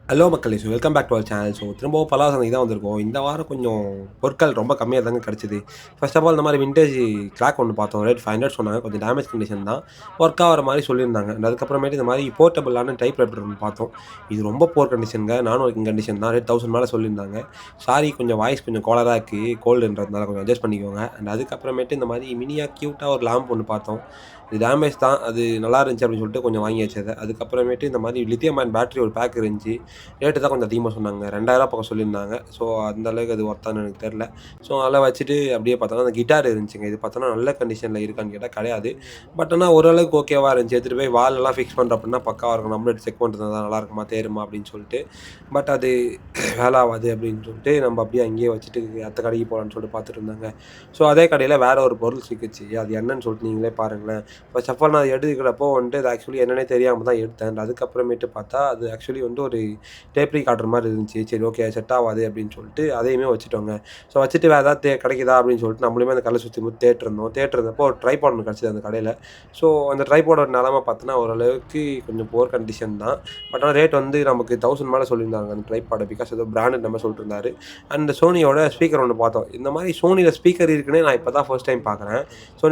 Hello மக்களே! Welcome back to our channel. திரும்பவும் பலார் சந்தைக்கு தான் வந்திருக்கோம். இந்த வாரம் கொஞ்சம் பொருட்கள் ரொம்ப கம்மியா தாங்க கிடைச்சது. ஃபர்ஸ்ட் ஆஃப் ஆல் இந்த மாரி வின்டேஜ் கிளாக் ஒண்ணு பார்த்தோம். ரேட் 500 சொன்னாங்க. கொஞ்சம் டேமேஜ் கண்டிஷன் தான். ஒர்க் ஆகுற மாரி சொல்லியிருந்தாங்க. அதுக்கப்புறமேட்டு இந்த மாரி போர்ட்டபிளான டைப் ரைட்டர் ஒண்ணு பார்த்தோம். இது ரொம்ப புவர் கண்டிஷன்ங்க. நானும் ஒர்க்கிங் கண்டிஷன் தான். ரேட் 1000 மேல சொல்லியிருந்தாங்க. சாரி கொஞ்சம் வாய்ஸ் கொஞ்சம் கோளாறா இருக்கு. கோல்டுன்றதுனால கொஞ்சம் அட்ஜஸ்ட் பண்ணிக்கோங்க. அதுக்கப்புறமேட்டு இந்த மாரி மினியா கியூட்டா ஒரு லேம்ப் ஒண்ணு பார்த்தோம். இது டேமேஜ் தான். அது நல்லா இருந்துச்சு அப்படின்னு சொல்லிட்டு கொஞ்சம் வாங்கியாச்சு அத. அதுக்கப்புறமேட்டு இந்த மாரி லித்தியம் அயன் பேட்டரி ஒரு பேக் இருந்துச்சு. ரேட்டு தான் கொஞ்சம் அதிகமா சொன்னாங்க. ரூ. 2000 பக்கம் சொல்லியிருந்தாங்க. அந்த அளவுக்கு அது ஒர்த்தான்னு எனக்கு தெரியல. அதெல்லாம் வச்சுட்டு அப்படியே பார்த்தோம்னா, அந்த கிட்டார் இருந்துச்சுங்க. இது பார்த்தோம்னா நல்ல கண்டிஷன்ல இருக்கான்னு கேட்டா கிடையாது. ஆனா ஓரளவுக்கு ஓகேவா இருந்துச்சு. எடுத்துட்டு போய் வால்லலாம் ஃபிக்ஸ் பண்றோம் அப்படின்னா பக்காவா இருக்கும். நம்மளும் எடுத்து செக் பண்ணிட்டு இருந்தா நல்லா இருக்குமா, தேருமா அப்படின்னு சொல்லிட்டு. அது வேலை ஆவாது அப்படின்னு சொல்லிட்டு நம்ம அப்படியே அங்கேயே வச்சுட்டு அடுத்த கடைக்கு போலான்னு சொல்லிட்டு பார்த்துட்டு இருந்தாங்க. அதே கடையில வேற ஒரு பொருள் சிக்கிச்சு. அது என்னன்னு சொல்லிட்டு நீங்களே பாருங்களேன். ஃபர்ஸ்ட் ஆஃப் ஆல் நான் எடுக்கிறப்போ வந்துட்டு அது ஆக்சுவலி என்னன்னே தெரியாம தான் எடுத்தேன். அதுக்கப்புறமேட்டு பார்த்தா அது ஆக்சுவலி வந்து ஒரு டேப் ரிகார்டர் மாரி இருந்துச்சு. சரி ஓகே செட் ஆவாது அப்படின்னு சொல்லிட்டு அதையுமே வச்சுட்டோங்க. வச்சுட்டு வேற ஏதாவது கிடைக்குதா அப்படின்னு சொல்லிட்டு நம்மளுமே அந்த கடையில சுத்தி முத்தி தேடிருந்தோம். தேடிருந்தப்போ ஒரு ட்ரைபாட் ஒண்ணு கிடைச்சது அந்த கடையில. அந்த ட்ரைபாடோட நிலைமை பார்த்தோன்னா ஓரளவுக்கு கொஞ்சம் புவர் கண்டிஷன் தான். ஆனா ரேட் வந்து நமக்கு 1000 மேல சொல்லியிருந்தாங்க அந்த ட்ரைபாட். பிகாஸ் ஏதோ பிராண்டட் நம்ம சொல்லிட்டு இருந்தாரு. அண்ட் சோனியோட ஸ்பீக்கர் ஒண்ணு பார்த்தோம். இந்த மாரி சோனில ஸ்பீக்கர் இருக்குன்னே நான் இப்ப தான் ஃபர்ஸ்ட் டைம் பார்க்குறேன்.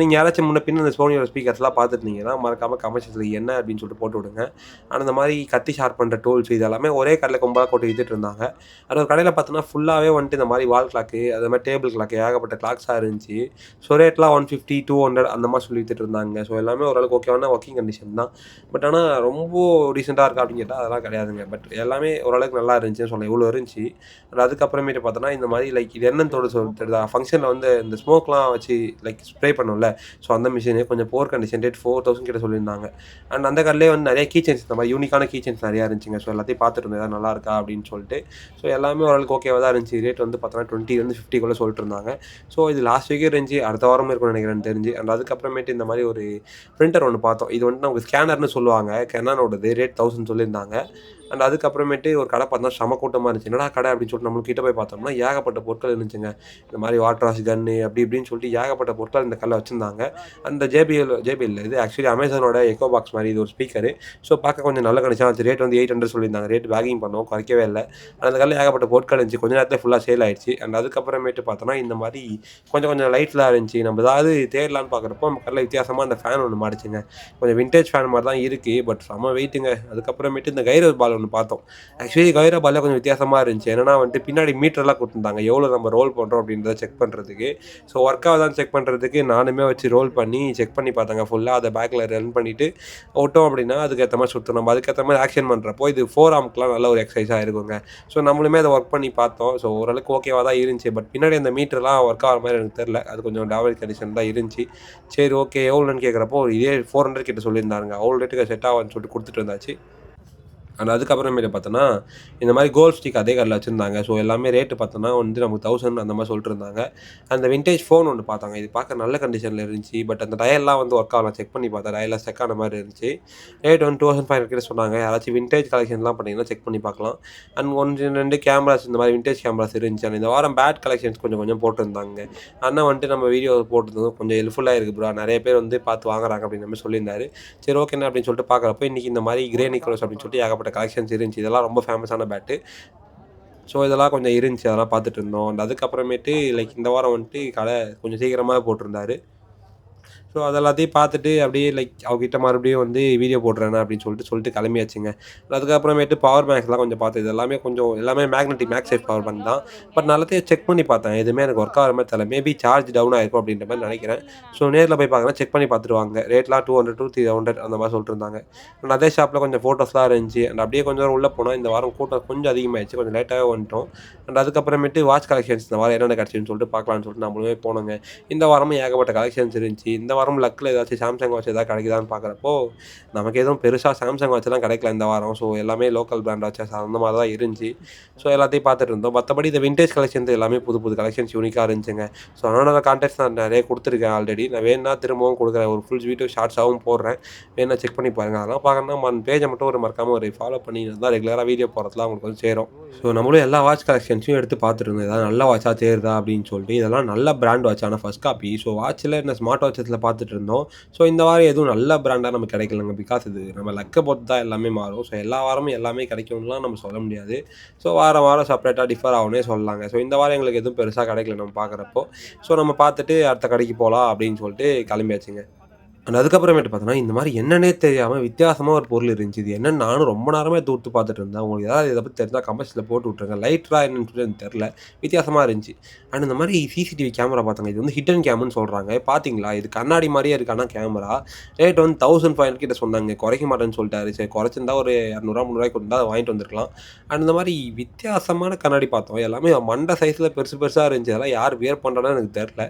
நீங்க யாராச்சும் முன்ன பின்ன இந்த சோனியோட ஸ்பீக்கர்ஸ்லாம் பார்த்துருந்தீங்கன்னா மறக்காம கமெண்ட் செக்ஷன்ல என்ன அப்படின்னு சொல்லிட்டு போட்டு விடுங்க. ஆனா இந்த மாரி கத்தி ஷார்ப் பண்ற டூல்ஸ் இது எல்லாமே ஒரே கடையில கும்பலா போட்டு வித்துட்டு இருந்தாங்க. ஒரு கடையில பார்த்தோன்னா, ஃபுல்லாவே வந்துட்டு இந்த மாரி வால் கிளாக்கு, அது மாரி டேபிள் கிளாக்கு ஏகப்பட்ட கிளாக்ஸா இருந்துச்சு. ரேட்லாம் 150, 200 அந்த மாரி சொல்லி வித்துட்டு இருந்தாங்க. எல்லாமே ஓரளவுக்கு ஓகேவான ஒர்க்கிங் கண்டிஷன் தான். ஆனா ரொம்ப டீசென்ட்டா இருக்கா அப்படின்னு கேட்டா, அதெல்லாம் கிடையாதுங்க. எல்லாமே ஓரளவுக்கு நல்லா இருந்துச்சுன்னு சொல்லலாம். இவ்வளோ இருந்துச்சு. அதுக்கப்புறமேட்டு பார்த்தோன்னா, இந்த மாரி இது என்னன்னு தெரியுதா? ஃபங்ஷன்ல வந்து இந்த ஸ்மோக்லாம் வச்சு ஸ்ப்ரே பண்ணுவோம்ல, அந்த மிஷினு கொஞ்சம் புவர் கண்டிஷன் ரேட் 4000 கிட்ட சொல்லியிருந்தாங்க. அந்த கடையிலேயே வந்து நெறைய கீ செயின்ஸ் இந்த மாரி யூனிக்கான கீ செயின்ஸ் நெறையா இருந்துச்சுங்க. எல்லாத்தையும் பார்த்துட்டு இருந்தேன். ஏதாவது நல்லா இருக்கா அப்படின்னு சொல்லிட்டு. எல்லாமே ஓரளவுக்கு ஓகேவா தான் இருந்துச்சு. ரேட் வந்து பார்த்தோன்னா 20 50க்குள்ள சொல்லிட்டு இருந்தாங்க. இது லாஸ்ட் வீக்கே இருந்துச்சு. அடுத்த வாரமும் இருக்கும்னு நினைக்கிறேன் எனக்கு தெரிஞ்சு. அதுக்கப்புறமேட்டு இந்த மாரி ஒரு பிரிண்டர் ஒண்ணு பார்த்தோம். இது வந்து நமக்கு ஸ்கேனர்ன்னு சொல்லுவாங்க. Canonோடது ரேட் 1000 சொல்லியிருந்தாங்க. அதுக்கப்புறமேட்டு ஒரு கடை பார்த்தா செம கூட்டமா இருந்துச்சு. என்னடா கடை அப்படின்னு சொல்லிட்டு நம்மளும் கிட்ட போய் பார்த்தோம்னா, ஏகப்பட்ட பொருட்கள் இருந்துச்சுங்க. இந்த மாரி வாட்டர் வாஷ் கன்னு அப்படி இப்படின்னு சொல்லிட்டு ஏகப்பட்ட பொருட்கள் இந்த கடையில வச்சிருந்தாங்க. அந்த JBL இல்ல. இது ஆக்சுவலி அமேசானோட எக்கோ பாக்ஸ் மாரி இது ஒரு ஸ்பீக்கரு. பார்க்க கொஞ்சம் நல்ல கண்டிஷனா இருந்துச்சு. ரேட் வந்து 800 சொல்லியிருந்தாங்க. ரேட் பேக்கிங் பண்ணோம். குறைக்கவே இல்ல. அந்த கடையில ஏகப்பட்ட பொருட்கள் இருந்துச்சு. கொஞ்ச நேரத்தில ஃபுல்லா சேல் ஆயிடுச்சு. அதுக்கப்புறமேட்டு பார்த்தோம்னா, இந்த மாரி கொஞ்சம் கொஞ்சம் லைட்லாம் இருந்துச்சு. நம்ம ஏதாவது தேடலான்னு பார்க்குறப்போ, நம்ம கடையில வித்தியாசமா அந்த ஃபேன் ஒண்ணு மாட்டுச்சுங்க. கொஞ்சம் விண்டேஜ் ஃபேன் மாரி தான் இருக்கு. செம்ம வெயிட்டுங்க. அதுக்கப்புறமேட்டு இந்த கைரோ பால் ஒண்ணு பார்த்தோம். ஆக்சுவலி கைரோ பால்ல கொஞ்சம் வித்தியாசமா இருந்துச்சு. என்னன்னா வந்துட்டு பின்னாடி மீட்டர்லாம் குடுத்துருந்தாங்க. எவ்வளோ நம்ம ரோல் பண்றோம் அப்படின்றத செக் பண்றதுக்கு. ஒர்க் ஆகுதான்னு செக் பண்றதுக்கு நானுமே வச்சு ரோல் பண்ணி செக் பண்ணி பார்த்தேங்க ஃபுல்லா. அத பேக்ல ரன் பண்ணிட்டு விட்டோம் அப்படின்னா, அதுக்கேத்த மாரி சுத்தும். நம்ம அதுக்கேத்த மாரி ஆக்ஷன் பண்றப்போ, இது ஃபோர் ஆர்ம்க்குலாம் நல்ல ஒரு எக்சர்சைஸா இருக்குங்க. நம்மளுமே அத ஒர்க் பண்ணி பார்த்தோம். ஓரளவுக்கு ஓகேவா தான் இருந்துச்சு. பின்னாடி அந்த மீட்டர்லாம் ஒர்க் ஆகுற மாரி எனக்கு தெரியல. அது கொஞ்சம் டேமேஜ் கண்டிஷன் தான் இருந்துச்சு. சரி ஓகே எவ்வளோன்னு கேட்குறப்போ, இதே 400 கிட்ட சொல்லியிருந்தாருங்க. அவ்வளோ ரேட்டுக்கு செட் ஆவாதுன்னு சொல்லிட்டு குடுத்துட்டு வந்தாச்சு. அதுக்கப்புறமேட்டு பார்த்தோன்னா, இந்த மாரி கோல்ட் ஸ்டிக் அதே கடையில வச்சிருந்தாங்க. எல்லாமே ரேட்டு பார்த்தோன்னா வந்து நமக்கு 1000 அந்த மாரி சொல்லிட்டு இருந்தாங்க. அந்த வின்டேஜ் ஃபோன் ஒண்ணு பார்த்தாங்க. இது பார்க்க நல்ல கண்டிஷன்ல இருந்துச்சு. அந்த டயர்லாம் வந்து ஒர்க் ஆகல. செக் பண்ணி பார்த்தேன். டயர்லாம் ஸ்டக் ஆன மாரி இருந்துச்சு. ரேட் வந்து 2500 கிட்ட சொன்னாங்க. யாராச்சும் வின்டேஜ் கலெக்ஷன்லாம் பண்ணீங்கன்னா செக் பண்ணி பார்க்கலாம். 1, 2 கேமராஸ் இந்த மாரி வின்டேஜ் கேமராஸ் இருந்துச்சு. இந்த வாரம் பேட் கலெக்ஷன்ஸ் கொஞ்சம் கொஞ்சம் போட்டிருந்தாங்க. அண்ணன் வந்துட்டு நம்ம வீடியோ போட்டிருந்தோம். கொஞ்சம் ஹெல்ப்ஃபுல்லா இருக்கு ப்ரோ. நெறைய பேர் வந்து பார்த்து வாங்குறாங்க அப்படின்ற மாரி சொல்லியிருந்தாரு. சரி ஓகேண்ணே அப்படின்னு சொல்லிட்டு பார்க்குறப்போ, இன்னைக்கு இந்த மாரி கிரே நிக்கோலஸ் அப்படின்னு சொல்லிட்டு ஏகப்பட்ட கலெக்ஷன்ஸ் இருந்துச்சு. இதெல்லாம் ரொம்ப ஃபேமஸான பேட்டு. இதெல்லாம் கொஞ்சம் இருந்துச்சு. அதெல்லாம் பார்த்துட்டு இருந்தோம். அதுக்கப்புறமேட்டு இந்த வாரம் வந்துட்டு கடை கொஞ்சம் சீக்கிரமாவே போட்டிருந்தாரு. அது எல்லாத்தையும் பார்த்துட்டு அப்படியே அவர்கிட்ட மறுபடியும் வந்து வீடியோ போடுறேண்ணா அப்படின்னு சொல்லிட்டு கிளம்பியாச்சுங்க. அதுக்கப்புறமேட்டு பவர் பேங்க்ஸ்லாம் கொஞ்சம் பார்த்தேன். இது எல்லாமே எல்லாமே மேக்னெட்டிக் மேக்ஸேஃப் பவர் பேங்க் தான். நான் எல்லாத்தையும் செக் பண்ணி பார்த்தேன். எதுவுமே எனக்கு ஒர்க் ஆகுற மாரி தெரியல. மேபி சார்ஜ் டவுன் ஆயிருக்கும் அப்படின்ற மாரி நெனைக்கிறேன். நேர்ல போய் பார்க்குறேன் செக் பண்ணி பார்த்துட்டு வாங்க. ரேட்லாம் 200 டூ 300 அந்த மாரி சொல்லிட்டு இருந்தாங்க. அதே ஷாப்ல கொஞ்சம் ஃபோட்டோஸ்லாம் இருந்துச்சு. அப்படியே கொஞ்சம் தூரம் உள்ள போனா இந்த வாரம் கூட்டம் கொஞ்சம் அதிகமாயிருச்சு. கொஞ்சம் லேட்டாவே வந்துட்டோம். அதுக்கப்புறமேட்டு வாட்ச் கலெக்ஷன்ஸ் இந்த வாரம் என்னென்ன கிடைச்சுதுன்னு சொல்லிட்டு பார்க்கலான்னு சொல்லிட்டு நம்மளுமே போனோங்க. இந்த வாரமும் ஏகப்பட்ட கலெக்ஷன்ஸ் இருந்துச்சு. இந்த வாரம் லக்ல ஏதாச்சும் சாம்சங் வாட்ச் ஏதாவது கிடைக்குதான்னு பார்க்குறப்போ, நமக்கு எதுவும் பெருசா சாம்சங் வாட்ச்லாம் கிடைக்கல இந்த வாரம். எல்லாமே லோக்கல் பிராண்ட் வாட்சஸ் அந்த மாரி தான் இருந்துச்சு. எல்லாத்தையும் பார்த்துட்டு இருந்தோம். மத்தபடி இந்த விண்டேஜ் கலெக்ஷன்ஸ் எல்லாமே புது புது கலெக்ஷன்ஸ் யூனிக்கா இருந்துச்சுங்க. அதனோட கான்டாக்ட்ஸ் நான் நெறைய குடுத்துருக்கேன் ஆல்ரெடி. நான் வேணுனா திரும்பவும் குடுக்குறேன். ஒரு ஃபுல் வீடியோ ஷார்ட்ஸாவும் போடுறேன். வேணுனா செக் பண்ணி பாருங்க. அதெல்லாம் பார்க்கணும்னா பேஜ மட்டும் மறக்காம ஃபாலோ பண்ணி இருந்தா ரெகுலரா வீடியோ போடுறதுலாம் உங்களுக்கு வந்து சேரும். நம்மளும் எல்லா வாட்ச் கலெக்ஷன்ஸையும் எடுத்து பார்த்துட்டு இருந்தோம். ஏதாவது நல்ல வாட்சா தேருதா அப்படின்னு சொல்லிட்டு. இதெல்லாம் நல்ல பிராண்ட் வாட்ச். ஆனா ஃபர்ஸ்ட் காப்பி. வாட்ச்ல இந்த ஸ்மார்ட் வாட்சஸ்ல பார்த்துட்டு இருந்தோம். ஸோ இந்த வாரம் எதுவும் நல்ல பிராண்டா நமக்கு கிடைக்கலங்க. பிகாஸ் இது நம்ம லக்க பொறுத்து தான் எல்லாமே மாறும். ஸோ எல்லா வாரமும் எல்லாமே கிடைக்கும்லாம் நம்ம சொல்ல முடியாது. ஸோ வாரம் வாரம் செப்பரேட்டா டிஃபர் ஆகும்னே சொல்லலாங்க. ஸோ இந்த வாரம் எங்களுக்கு எதுவும் பெருசா கிடைக்கல நம்ம பார்க்குறப்போ. ஸோ நம்ம பார்த்துட்டு அடுத்த கடைக்கு போலாம் அப்படின்னு சொல்லிட்டு கிளம்பியாச்சுங்க. அண்ட் அதுக்கப்புறமேட்டு பார்த்தோன்னா, இந்த மாரி என்னன்னே தெரியாம வித்தியாசமா ஒரு பொருள் இருந்துச்சு. இது என்னன்னு நானும் ரொம்ப நேரமா உத்து பார்த்துட்டு இருந்தேன். உங்களுக்கு ஏதாவது இத பத்தி தெரிஞ்சா கமெண்ட்ஸ்ல போட்டு விட்டுருங்க. லைட்ரா என்னன்னு சொல்லி எனக்கு தெரியல. வித்தியாசமா இருந்துச்சு. அண்ட் இந்த மாரி சிசிடிவி கேமரா பார்த்தேங்க. இது வந்து ஹிட்டன் கேம்ன்னு சொல்றாங்க. பார்த்தீங்களா? இது கண்ணாடி மாரியே இருக்கு ஆனா கேமரா. ரேட் வந்து 1500 கிட்ட சொன்னாங்க. குறைக்க மாட்டேன்னு சொல்ட்டாரு. சரி குறைச்சிருந்தா ஒரு ரூ. 200 ரூ. 300 கொடுத்தா வாங்கிட்டு வந்திருக்கலாம். அண்ட் இந்த மாரி வித்தியாசமான கண்ணாடி பார்த்தோம். எல்லாமே மண்ட சைஸ்ல பெருசு பெருசா இருந்துச்சு. அதெல்லாம் யார் வியர் பண்றான்னு எனக்கு தெரியல.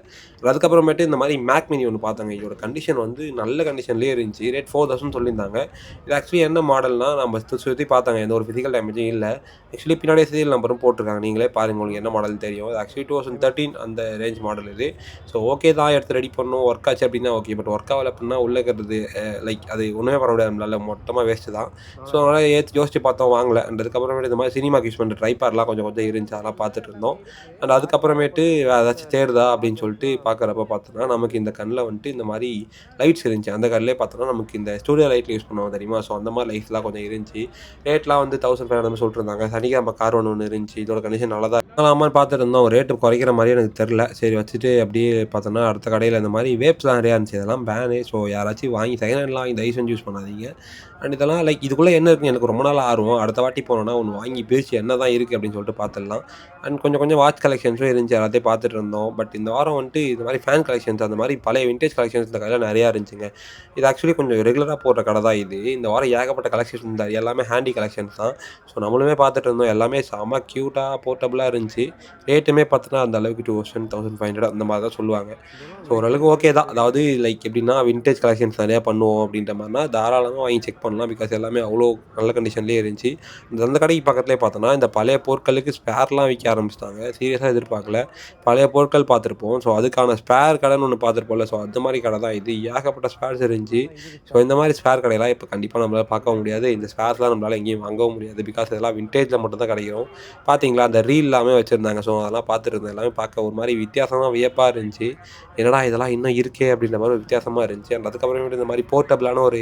அதுக்கப்புறமேட்டு இந்த மாரி மேக் மினி ஒண்ணு பார்த்தேங்க. இதோட கண்டிஷன் வந்து நல்ல கண்டிஷன்லயே இருந்துச்சு. ரேட் 4000 சொல்லியிருந்தாங்க. இது ஆக்சுவலி என்ன மாடல்னா, நம்ம சுத்தி சுத்தி பார்த்தாங்க. எந்த ஒரு பிசிக்கல் டேமேஜும் இல்ல. ஆக்சுவலி பின்னாடியே சீரியல் நம்பரும் போட்டுருக்காங்க. நீங்களே பாருங்க உங்களுக்கு என்ன மாடல்னு தெரியும். இது ஆக்சுவலி 2013 அந்த ரேஞ்ச் மாடல் இது. ஸோ ஓகே தான் எடுத்து ரெடி பண்ணணும். ஒர்க் ஆச்சு அப்டின்னா ஓகே. பட் ஒர்க் ஆகல அப்டின்னா உள்ள இருக்கிறது லைக் அது ஒண்ணுமே பண்ண முடியாது நம்மளால. மொத்தமா வேஸ்ட்டு தான். ஸோ அதனால யோசிச்சு பார்த்தோம் வாங்கல. அண்ட் அதுக்கப்புறமேட்டு இந்த மாரி சினிமாக்கு யூஸ் பண்ற ட்ரைபாட்லாம் கொஞ்சம் கொஞ்சம் இருந்துச்சு. அதெல்லாம் பார்த்துட்டு இருந்தோம். அண்ட் அதுக்கப்புறமேட்டு வேற ஏதாச்சும் தேடுதா அப்படின்னு சொல்லிட்டு பார்க்குறப்ப பார்த்தோன்னா, நமக்கு இந்த கண்ல வந்துட்டு இந்த மாரி லைட்ஸ் இருந்துச்சு. அந்த கடையிலே பார்த்தோன்னா, நமக்கு இந்த ஸ்டூடியோ லைட்ல யூஸ் பண்ணுவாங்க தெரியுமா? ஸோ அந்த மாரி லைட்ஸ்லாம் கொஞ்சம் இருந்துச்சு. ரேட்லாம் வந்து 1500 சொல்லிட்டுருந்தாங்க. சனிக்கிழமை கார் ஒண்ணு இருந்துச்சு. இதோட கண்டிஷன் நல்லா தான் வாங்கலாமான்னு பார்த்துட்டு இருந்தோம். ரேட்டு குறைக்கிற மாரியே எனக்கு தெரியல. சரி வச்சுட்டு அப்படியே பார்த்தோன்னா, அடுத்த கடையில இந்த மாரி வேப்ஸ்லாம் நெறையா இருந்துச்சு. இதெல்லாம் பேனு. ஸோ யாராச்சும் வாங்கி செகண்ட் ஹேண்ட்லாம் வாங்கி தயவு செஞ்சு யூஸ் பண்ணாதீங்க. அண்ட் இதெல்லாம் லைக் இதுக்குள்ள என்ன இருக்குன்னு எனக்கு ரொம்ப நாள் ஆர்வம். அடுத்த வாட்டி போனோம்னா ஒண்ணு வாங்கி பிரிச்சு என்ன தான் இருக்கு அப்படின்னு சொல்லிட்டு பார்த்துடலாம். அண்ட் கொஞ்சம் கொஞ்சம் வாட்ச் கலெக்ஷன்ஸும் இருந்துச்சு. எல்லாத்தையும் பார்த்துட்டு இருந்தோம். பட் இந்த வாரம் வந்துட்டு இந்த மாரி ஃபேன் கலெக்ஷன்ஸ் அந்த மாரி பழைய வின்டேஜ் கலெக்ஷன்ஸ் இந்த கடையில நெறையா இருந்துச்சுங்க. இது ஆக்சுவலி கொஞ்சம் ரெகுலரா போடுற கடை தான் இது. இந்த வாரம் ஏகப்பட்ட கலெக்ஷன்ஸ் இருந்தாரு. எல்லாமே ஹேண்டி கலெக்ஷன்ஸ் தான். ஸோ நம்மளுமே பார்த்துட்டு இருந்தோம். எல்லாமே செம கியூட்டா, போர்ட்டபுளா இருந்துச்சு. ரேட்டுமே பார்த்தோன்னா அந்த அளவுக்கு 2000, 1500 அந்த மாரி தான் சொல்லுவாங்க. ஸோ ஓரளவுக்கு ஓகே தான். அதாவது லைக் எப்படின்னா வின்டேஜ் கலெக்ஷன்ஸ் நெறையா பண்ணுவோம் அப்படின்ற மாரினா தாராளமா வாங்கி செக் பண்ணலாம். பிகாஸ் எல்லாமே அவ்வளோ நல்ல கண்டிஷன்லேயே இருந்துச்சு. அந்த கடைக்கு பக்கத்திலேயே பார்த்தோன்னா, இந்த பழைய பொருட்களுக்கு ஸ்பேர்லாம் விக்க ஆரம்பிச்சுட்டாங்க. சீரியஸா எதிர்பார்க்கல. பழைய பொருட்கள் பார்த்துருப்போம். ஸோ அதுக்கான ஸ்பேர் கடைன்னு ஒண்ணு பார்த்துருப்போம்ல. ஸோ அந்த மாரி கடை தான் இது. ஏகப்பட்ட ஸ்பேர்ஸ் இருந்துச்சு. ஸோ இந்த மாரி ஸ்பேர் கடையெல்லாம் இப்ப கண்டிப்பா நம்மளால பார்க்கவும் முடியாது. இந்த ஸ்பேர்ஸ்லாம் நம்மளால எங்கேயும் வாங்கவும் முடியாது. பிகாஸ் இதெல்லாம் வின்டேஜ்ல மட்டும் தான் கிடைக்கும். பார்த்தீங்களா, அந்த ரீல் எல்லாமே வச்சிருந்தாங்க. ஸோ அதெல்லாம் பார்த்துட்டு இருந்தேன். எல்லாமே பார்க்க ஒரு மாரி வித்தியாசமா வியப்பா இருந்துச்சு. என்னடா இதெல்லாம் இன்னும் இருக்கே! அப்படின்ற மாரி ஒரு வித்தியாசமா இருந்துச்சு. அண்ட் அதுக்கப்புறமேட்டு இந்த மாரி போர்ட்டபிளான ஒரு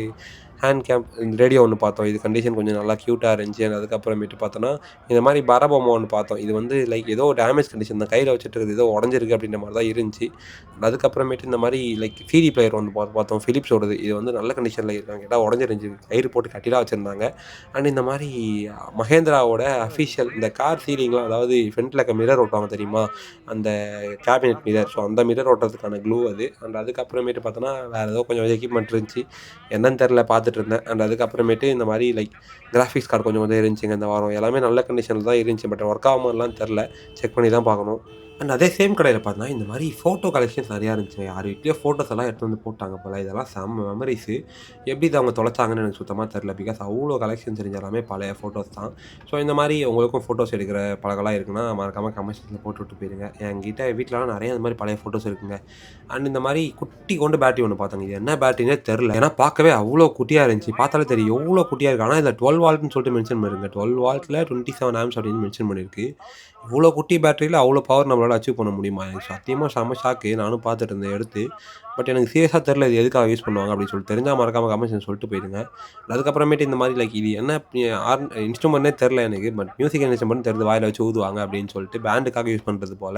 ஹேண்ட் கேம்ப் ரேடியோ ஒண்ணு பார்த்தோம். இது கண்டிஷன் கொஞ்சம் நல்லா கியூட்டா இருந்துச்சு. அண்ட் அதுக்கப்புறமேட்டு பார்த்தோன்னா, இந்த மாரி பொம்மை ஒண்ணு பார்த்தோம். இது வந்து லைக் ஏதோ டேமேஜ் கண்டிஷன் தான். கையில வச்சுட்டு இருக்குது ஏதோ உடைஞ்சிருக்கு அப்படின்ற மாரி தான் இருந்துச்சு. அதுக்கப்புறமேட்டு இந்த மாரி லைக் சிடி பிளேயர் ஒண்ணு பார்த்தோம். பிலிப்ஸோடது. இது வந்து நல்ல கண்டிஷன்ல இருக்காங்க. கேட்டா உடைஞ்சிருந்துச்சு. கயிறு போட்டு கட்டிலாம் வச்சிருந்தாங்க. அண்ட் இந்த மாரி மஹேந்திராவோட அஃபிஷியல் இந்த கார் சீலிங்லாம் அதாவது ஃப்ரண்ட்ல இருக்க மிரர் ஒட்டுவாங்க தெரியுமா? அந்த கேபினெட் மிரர். ஸோ அந்த மிரர் ஒட்டுறதுக்கான க்ளூ அது. அண்ட் அதுக்கப்புறமேட்டு பார்த்தோன்னா, வேற ஏதோ கொஞ்சம் எக்யூப்மெண்ட் இருந்துச்சு. என்னன்னு தெரியல பார்த்துட்டு இருந்தேன். அண்ட் அதுக்கப்புறமேட்டு இந்த மாரி லைக் கிராஃபிக்ஸ் கார்டு கொஞ்சம் கொஞ்சம் இருந்துச்சுங்க இந்த வாரம். எல்லாமே நல்ல கண்டிஷன்ல தான் இருந்துச்சு. பட் ஒர்க் ஆகுமான்னுலாம் தெரியல. செக் பண்ணி தான் பார்க்கணும். அண்ட் அதே சேம் கடையில பார்த்தீங்கன்னா, இந்த மாரி ஃபோட்டோ கலெக்ஷன்ஸ் நெறையா இருந்துச்சுங்க. யார் வீட்லயோ ஃபோட்டோஸ் எல்லாம் எடுத்துட்டு வந்து போட்டாங்க போல. இதெல்லாம் செம்ம மெமரீஸு. எப்படி இத அவங்க தொலைச்சாங்கன்னு எனக்கு சுத்தமா தெரியல. பிகாஸ் அவ்ளோ கலெக்ஷன்ஸ் இருந்துச்சு. எல்லாமே பழைய ஃபோட்டோஸ் தான். ஸோ இந்த மாரி உங்களுக்கும் ஃபோட்டோஸ் எடுக்கிற பழக்கம்லாம் இருக்குன்னா, மறக்காம கமெண்ட் செக்ஷன்ல போட்டு விட்டு போயிருங்க. என்கிட்ட வீட்லலாம் நெறைய இந்த மாரி பழைய ஃபோட்டோஸ் இருக்குங்க. அண்ட் இந்த மாரி குட்டி கொண்டு பேட்டரி ஒண்ணு பார்த்தேங்க. இது என்ன பேட்டரின்னே தெரியல. ஏன்னா பார்க்கவே அவ்ளோ குட்டியா இருந்துச்சு. பார்த்தாலே தெரியும் எவ்ளோ குட்டியா இருக்கு. ஆனா இதுல 12 வால்ட்ன்னு சொல்லிட்டு மென்ஷன் பண்ணிருக்கு. 12 வால்ட்ல 27 ஆம்ப்ஸ் அப்படின்னு மென்ஷன் பண்ணிருக்கு. இவ்ளோ குட்டி பேட்டரியில அவ்ளோ பவர் நம்மளால அச்சீவ் பண்ண முடியுமா? எனக்கு சத்தியமா செம்ம ஷாக்கு. நானும் பார்த்துட்டு இருந்தேன் எடுத்து. பட் எனக்கு சீரியஸா தெரியல இது எதுக்காக யூஸ் பண்ணுவாங்க அப்படின்னு சொல்லிட்டு. தெரிஞ்சா மறக்காம கமெண்ட் செக்ஷன்ல சொல்லிட்டு போயிடுங்க. அதுக்கப்புறமேட்டு இந்த மாரி லைக் இது என்ன இன்ஸ்ட்ருமெண்ட்னே தெரியல எனக்கு. பட் மியூசிக் இன்ஸ்ட்ருமெண்ட் தெரியுது வாயில வச்சு ஊதுவாங்க அப்படின்னு சொல்லிட்டு பேண்டுக்காக யூஸ் பண்றது போல.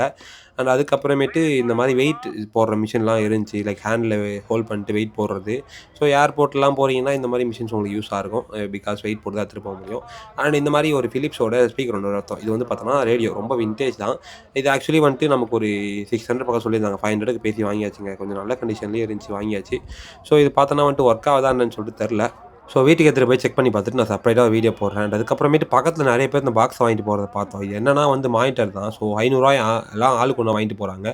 அண்ட் அதுக்கப்புறமேட்டு இந்த மாரி வெயிட் போடுற மிஷின்லாம் இருந்துச்சு. லைக் ஹேண்ட்ல ஹோல்ட் பண்ணிட்டு வெயிட் போடுறது. ஸோ ஏர்போர்ட்லாம் போறீங்கன்னா இந்த மாரி மிஷின்ஸ் உங்களுக்கு யூஸா இருக்கும். பிகாஸ் வெயிட் போட்டு தான் எடுத்துட்டு போக முடியும். அண்ட் இந்த மாரி ஒரு பிலிப்ஸோட ஸ்பீக்கர் ஒண்ணு பார்த்தோம். இது வந்து பார்த்தோன்னா ரேடியோ ரொம்ப வின்டேஜ் தான். இது ஆக்சுவலி வந்துட்டு நமக்கு ஒரு 600 பக்கம் சொல்லியிருந்தாங்க. 500க்கு பேசி வாங்கியாச்சுங்க. கொஞ்சம் நல்ல கண்டிஷன்லயே இருந்துச்சு வாங்கியாச்சு. ஸோ இது பார்த்தோன்னா வந்துட்டு ஒர்க் ஆகுதா என்னன்னு சொல்லிட்டு தெரியல. ஸோ வீட்டுக்கு எடுத்துட்டு போய் செக் பண்ணி பார்த்துட்டு நான் செப்பரேட்டா வீடியோ போடுறேன். அண்ட் அதுக்கப்புறமேட்டு பக்கத்துல நெறைய பேர் இந்த பாக்ஸ் வாங்கிட்டு போறத பார்த்தோம். இது என்னன்னா வந்து மானிட்டர் தான். ஸோ ரூ. 500 எல்லாம் ஆளுக்கு ஒண்ணு வாங்கிட்டு போறாங்க.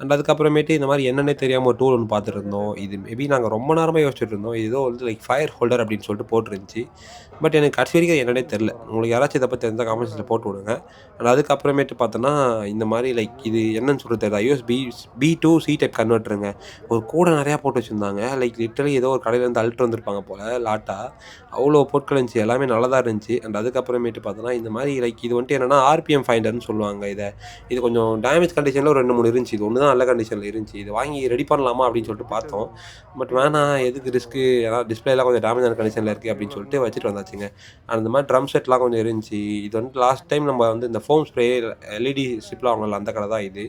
அண்ட் அதுக்கப்புறமேட்டு இந்த மாரி என்னன்னே தெரியாம ஒரு டூல் ஒண்ணு பார்த்துட்டு இருந்தோம். இது மேபி நாங்க ரொம்ப நேரமா யோசிச்சுட்டு இருந்தோம். இது ஏதோ வந்து லைக் ஃபயர் ஹோல்டர் அப்படின்னு சொல்லிட்டு போட்டிருந்துச்சு. பட் எனக்கு கடைசி வரைக்கும் என்னன்னே தெரியல. உங்களுக்கு யாராச்சும் இத பத்தி தெரிஞ்சா கமெண்ட் செக்ஷன்ல போட்டு விடுங்க. அண்ட் அதுக்கப்புறமேட்டு பார்த்தோன்னா, இந்த மாரி லைக் இது என்னன்னு சொல்ல தெரியல. யூஎஸ்பி B2 சி டைப் கன்வெர்ட்டருங்க. ஒரு கூட நெறையா போட்டு வச்சிருந்தாங்க. லைக் லிட்டரலி ஏதோ ஒரு கடையிலேருந்து அள்ளிட்டு வந்திருப்பாங்க போல லாட்டா. அவ்வளோ பொருட்கள் இருந்துச்சு. எல்லாமே நல்லதா இருந்துச்சு. அண்ட் அதுக்கப்புறமேட்டு பார்த்தோன்னா, இந்த மாரி லைக் இது வந்துட்டு என்னன்னா ஆர்பிஎம் ஃபைண்டர்ன்னு சொல்லுவாங்க இத. இது கொஞ்சம் டேமேஜ் கண்டிஷன்ல ஒரு 2, 3 இருந்துச்சு. இது ஒண்ணு தான் நல்ல கண்டிஷனில் இருந்துச்சு. இது வாங்கி ரெடி பண்ணலாமா அப்படின்னு சொல்லிட்டு பார்த்தோம். பட் வேணாம் எதுக்கு ரிஸ்க்கு, ஏன்னா டிஸ்பிளேலாம் கொஞ்சம் டேமேஜான கண்டிஷனில் இருக்குது அப்படின்னு சொல்லிட்டு வச்சுட்டு வந்தாச்சுங்க. அந்த மாதிரி ட்ரம் செட்லாம் கொஞ்சம் இருந்துச்சு. இது வந்து லாஸ்ட் டைம் நம்ம வந்து இந்த ஃபோம் ஸ்ப்ரே எல்இடி ஸ்ட்ரிப்லாம் வாங்கல அந்த கடை தான் இது.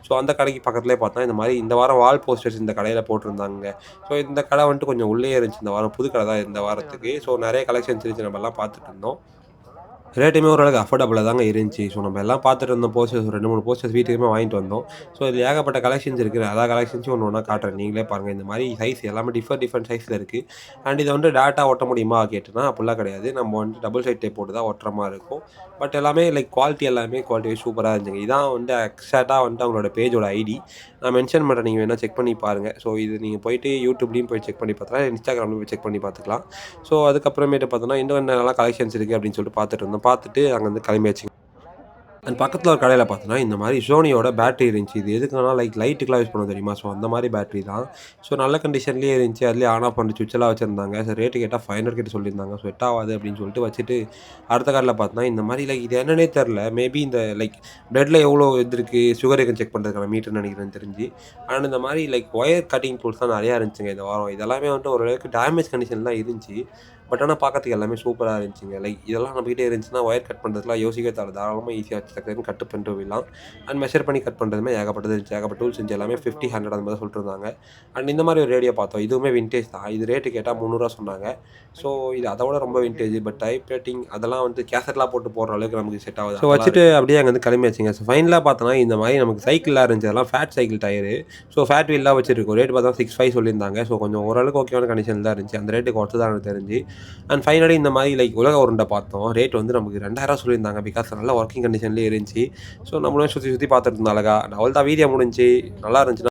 ஸோ அந்த கடைக்கு பக்கத்துலேயே பார்த்தா இந்த மாதிரி இந்த வாரம் வால் போஸ்டர்ஸ் இந்த கடையில் போட்டிருந்தாங்க. ஸோ இந்த கடை வந்துட்டு கொஞ்சம் உள்ளேயே இருந்துச்சு. இந்த வாரம் புது கடை தான் இந்த வாரத்துக்கு. ஸோ நிறைய கலெக்ஷன்ஸ் இருந்துச்சு, நம்மலாம் பார்த்துட்டு இருந்தோம். ரேட்டுமே ஓரளவுக்கு அஃபோர்டபுளா தாங்க இருந்துச்சு. ஸோ நம்ம எல்லாம் பார்த்துட்டு இருந்தோம் போஸ்டர்ஸ், ஒரு 2, 3 போஸ்டர்ஸ் வீட்டுக்குமே வாங்கிட்டு வந்தோம். ஸோ இதில ஏகப்பட்ட கலெக்ஷன்ஸ் இருக்கு. எல்லா கலெக்ஷன்ஸையும் ஒண்ணு ஒண்ணா காட்டுறேன். நீங்களே பாருங்க. இந்த மாரி சைஸ் எல்லாமே டிஃபரெண்ட் சைஸ்ல இருக்கு. அண்ட் இத வந்து டைரக்ட்டா ஒட்ட முடியுமா கேட்டனா, அப்படிலாம் கிடையாது. நம்ம வந்து டபுள் சைட் டேப் போட்டு தான் ஒட்டுற மாரி இருக்கும். பட் எல்லாமே லைக் குவாலிட்டி வைஸ் சூப்பரா இருந்துச்சுங்க. இதான் வந்து எக்ஸாக்ட்டா வந்துட்டு அவங்களோட பேஜோட ஐடி. நான் மென்ஷன் பண்றேன். நீங்க வேணா செக் பண்ணி பாருங்க. ஸோ இது நீங்க போயிட்டு YouTubeலயும் போய் செக் பண்ணி பார்த்துக்கலாம். Instagramலயும் போய் செக் பண்ணி பார்த்துக்கலாம். ஸோ அதுக்கப்புறமேட்டு பார்த்தோம்னா, இன்னும் என்னென்னலாம் கலெக்ஷன்ஸ் இருக்கு அப்படின்னு சொல்லிட்டு பார்த்துட்டு இருந்தோம். பார்த்துட்டு அங்கருந்து கிளம்பியாச்சுங்க. அண்ட் பக்கத்துல ஒரு கடையில பார்த்தோன்னா, இந்த மாரி Sonyயோட பேட்டரி இருந்துச்சு. இது எதுக்குன்னா லைக் லைட்டுக்குலாம் யூஸ் பண்ணுவோம் தெரியுமா? ஸோ அந்த மாரி பேட்டரி தான். ஸோ நல்ல கண்டிஷன்லயே இருந்துச்சு. அதிலயே ஆன் ஆஃப் பண்ற சுவிட்செல்லாம் வச்சிருந்தாங்க. ஸோ ரேட்டு கேட்டா 500 கிட்ட சொல்லியிருந்தாங்க. ஸோ செட் ஆவாது அப்படின்னு சொல்லிட்டு வச்சுட்டு, அடுத்த கடையில பார்த்தோன்னா, இந்த மாரி லைக் இது என்னன்னே தெரியல. மேபி இந்த லைக் பிளட்ல எவ்வளோ இது இருக்கு, சுகர் இருக்குன்னு செக் பண்றதுக்கான மீட்டர்ன்னு நெனைக்கிறேன் தெரிஞ்சு. அண்ட் இந்த மாரி லைக் ஒயர் கட்டிங் டூல்ஸ் தான் நெறையா இருந்துச்சுங்க இந்த வாரம். இதெல்லாமே வந்துட்டு ஓரளவுக்கு டேமேஜ் கண்டிஷன்ல தான் இருந்துச்சு. பட் ஆனா பார்க்கறதுக்கு எல்லாமே சூப்பரா இருந்துச்சுங்க. லைக் இதெல்லாம் நம்மகிட்ட இருந்துச்சுன்னா, ஒயர் கட் பண்றதுக்குலாம் யோசிக்கவே தேவையில்ல. தாராளமா ஈஸியா டக்கு டக்குன்னு கட் பண்ணிட்டு போயிடலாம். அண்ட் மெஷர் பண்ணி கட் பண்றதுமே ஏகப்பட்டது இருந்துச்சு. ஏகப்பட்ட டூல்ஸ் இருந்துச்சு. எல்லாமே 50, 100 அந்த மாரி தான் சொல்லிட்டுருந்தாங்க. அண்ட் இந்த மாரி ஒரு ரேடியோ பார்த்தோம். இதுவுமே வின்டேஜ் தான். இது ரேட்டு கேட்டா ரூ. 300 சொன்னாங்க. ஸோ இது அத விட ரொம்ப வின்டேஜ். பட் டைப் ரைட்டிங் அதெல்லாம் வந்து கேசட்லாம் போட்டு போடுற அளவுக்கு நமக்கு செட் ஆகாது. ஸோ வச்சுட்டு அப்படியே அங்கேருந்து கிளம்பியாச்சுங்க. ஸோ ஃபைனலா பார்த்தோன்னா, இந்த மாரி நமக்கு சைக்கிள்லாம் இருந்துச்சு. அதெல்லாம் fat cycle tyre. So fat வீல்லாம் வச்சிருக்கும். ரேட் பார்த்தா 65 சொல்லியிருந்தாங்க. ஸோ கொஞ்சம் ஓரளவுக்கு ஓகேவான கண்டிஷன் தான் இருந்துச்சு. அந்த ரேட்டுக்கு ஒர்த்து தான் எனக்கு தெரிஞ்சு. அண்ட் ஃபைனலி இந்த மாரி லைக் உலக உருண்ட பார்த்தோம். ரேட் வந்து நமக்கு 2000 சொல்லியிருந்தாங்க. பிகாஸ் நல்ல வொர்க்கிங் கண்டிஷன்லயே இருந்துச்சு. ஸோ நம்மளும் சுத்தி சுத்தி பார்த்துட்டு இருந்தோம் அழகா. அவ்வளதான் வீடியோ முடிஞ்சுச்சு. நல்லா இருந்துச்சுன்னா